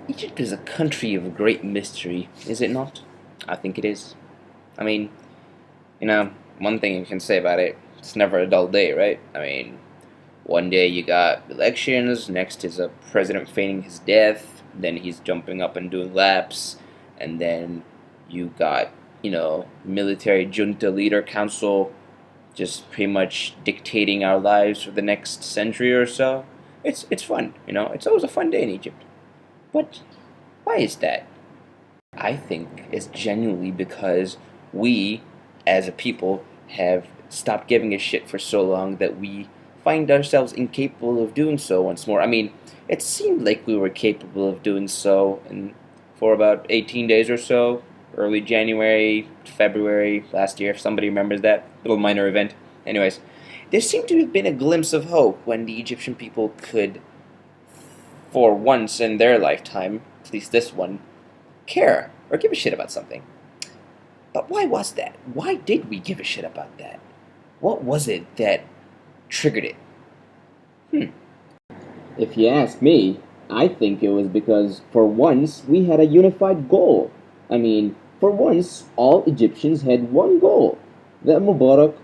Egypt is a country of great mystery, is it not? I think it is. I mean, one thing you can say about it, it's never a dull day, right? I mean, one day you got elections, next is a president feigning his death, then he's jumping up and doing laps, and then you got, military junta leader council just pretty much dictating our lives for the next century or so. It's fun, it's always a fun day in Egypt. But why is that? I think it's genuinely because we, as a people, have stopped giving a shit for so long that we find ourselves incapable of doing so once more. I mean, it seemed like we were capable of doing so for about 18 days or so, early January, February last year, if somebody remembers that little minor event. Anyways, there seemed to have been a glimpse of hope when the Egyptian people could, for once in their lifetime, at least this one, care or give a shit about something. But why was that? Why did we give a shit about that? What was it that triggered it? If you ask me, I think it was because for once we had a unified goal. I mean, for once all Egyptians had one goal, that Mubarak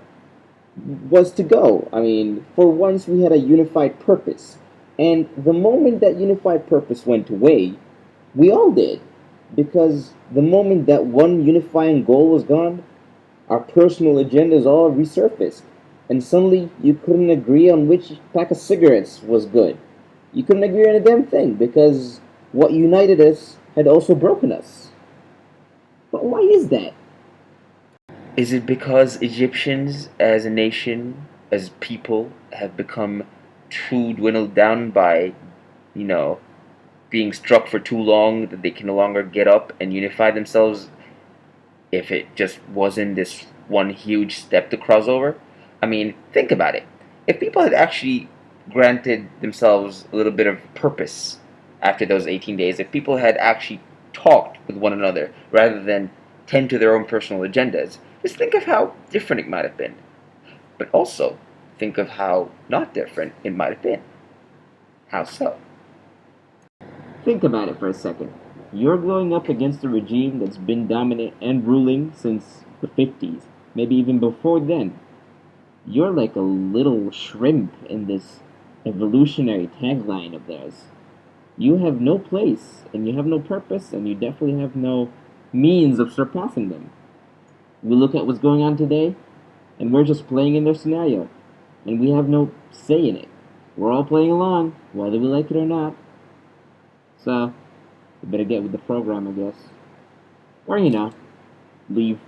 was to go. I mean, for once we had a unified purpose. And the moment that unified purpose went away, we all did. Because the moment that one unifying goal was gone, our personal agendas all resurfaced. And suddenly you couldn't agree on which pack of cigarettes was good. You couldn't agree on a damn thing because what united us had also broken us. But why is that? Is it because Egyptians, as a nation, as people, have become too dwindled down by, you know, being struck for too long that they can no longer get up and unify themselves if it just wasn't this one huge step to cross over? I mean, think about it. If people had actually granted themselves a little bit of purpose after those 18 days, if people had actually talked with one another rather than tend to their own personal agendas, just think of how different it might have been. But also, think of how not different it might have been. How so? Think about it for a second. You're growing up against a regime that's been dominant and ruling since the 50s, maybe even before then. You're like a little shrimp in this evolutionary tagline of theirs. You have no place, and you have no purpose, and you definitely have no means of surpassing them. We look at what's going on today, and we're just playing in their scenario, and we have no say in it. We're all playing along, whether we like it or not. So, we better get with the program, I guess. Or, leave